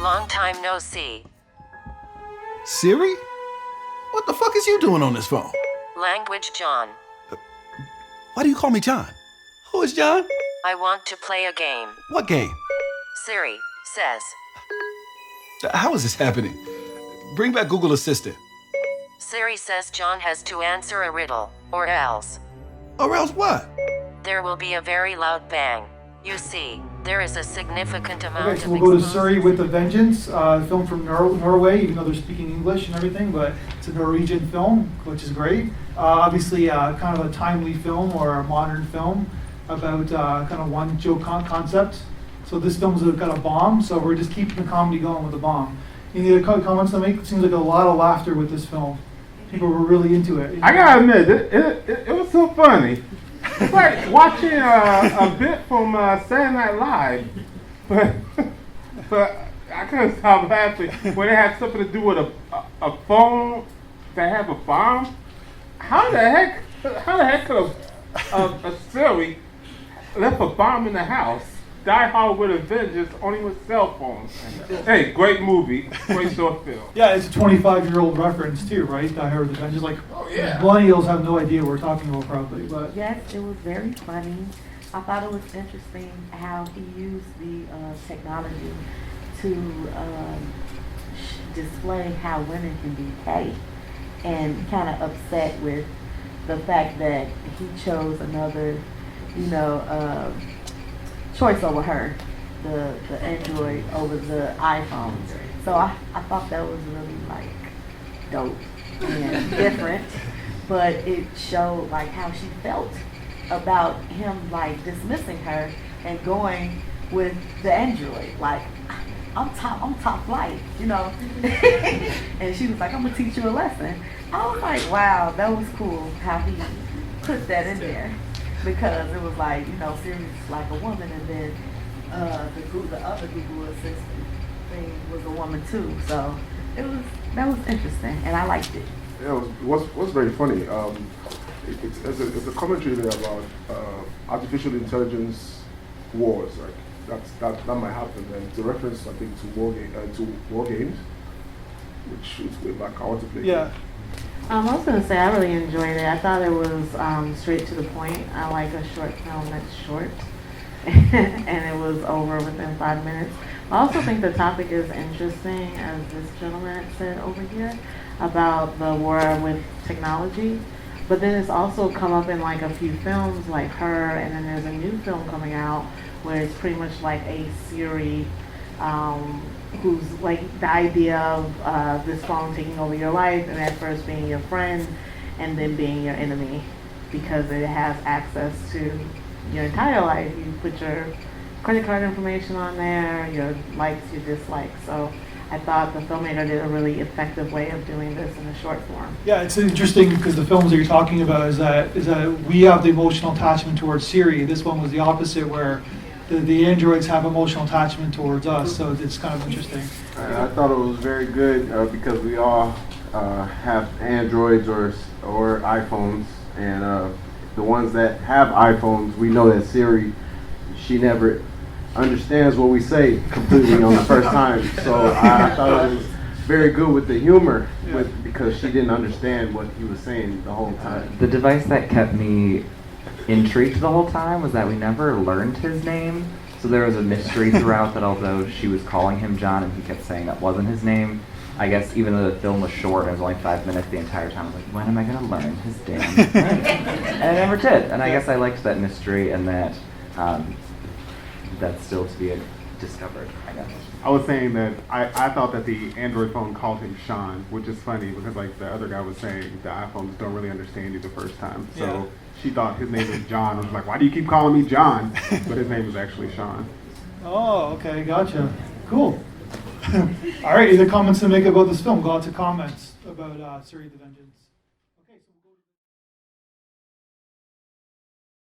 Long time no see. Siri? What the fuck is you doing on this phone? Language John. Why do you call me John? Who is John? I want to play a game. What game? Siri says. How is this happening? Bring back Google Assistant. Siri says John has to answer a riddle, or else. Or else what? There will be a very loud bang. You see, there is a significant amount Okay, so of we'll go to explosives. Siri with a Vengeance, film from Norway, even though they're speaking English and everything, but it's a Norwegian film, which is great. Obviously, kind of a timely film or a modern film about kind of one joke concept. So this film's got a bomb, so we're just keeping the comedy going with the bomb. Any other comments to make? It seems like a lot of laughter with this film. People were really into it. I gotta admit, it was so funny. It's like watching a bit from Saturday Night Live, but I couldn't stop laughing when it had something to do with a phone that have a bomb. How the heck could a Siri left a bomb in the house? Die Hard with a Vengeance, only with cell phones. Hey, great movie, great short film. Yeah, it's a 25-year-old reference too, right? I heard the Vengeance. Like, millennials have no idea what we're talking about probably, but Yes, it was very funny. I thought it was interesting how he used the technology to display how women can be paid, and kind of upset with the fact that he chose another, choice over her, the Android over the iPhone. So I thought that was really like dope and different, but it showed like how she felt about him like dismissing her and going with the Android. Like, I'm top flight, and she was like, I'm gonna teach you a lesson. I was like, wow, that was cool how he put that in there. Because it was like, Siri's like a woman, and then the other Google Assistant thing was a woman too. So that was interesting, and I liked it. Yeah, what's very funny. It's a commentary there about artificial intelligence wars. Like that might happen. And it's a reference, I think, to war games, which is way back. I want to play. yeah. I was going to say I really enjoyed it. I thought it was straight to the point. I like a short film that's short, and it was over within 5 minutes. I also think the topic is interesting, as this gentleman said over here, about the war with technology. But then it's also come up in like a few films like Her, and then there's a new film coming out where it's pretty much like a Siri, who's like the idea of this phone taking over your life, and at first being your friend and then being your enemy because it has access to your entire life. You put your credit card information on there, your likes, your dislikes. So I thought the filmmaker did a really effective way of doing this in a short form. Yeah, it's interesting because the films that you're talking about is that we have the emotional attachment towards Siri. This one was the opposite, where the androids have emotional attachment towards us, so it's kind of interesting. I thought it was very good because we all have Androids or iPhones, and the ones that have iPhones, we know that Siri, she never understands what we say completely on the first time. So I thought it was very good with the humor, because she didn't understand what he was saying the whole time. The device that kept me intrigued the whole time was that we never learned his name. So there was a mystery throughout that although she was calling him John and he kept saying that wasn't his name, I guess even though the film was short and it was only 5 minutes the entire time, I was like, when am I going to learn his damn name? And I never did. And I guess I liked that mystery and that that's still to be discovered, I guess. I was saying that I thought that the Android phone called him Sean, which is funny because like the other guy was saying the iPhones don't really understand you the first time. So she thought his name was John. I was like, why do you keep calling me John? But his name was actually Sean. Oh, okay, gotcha. Cool. All right, any comments to make about this film? Go out to comments about Siri the Vengeance.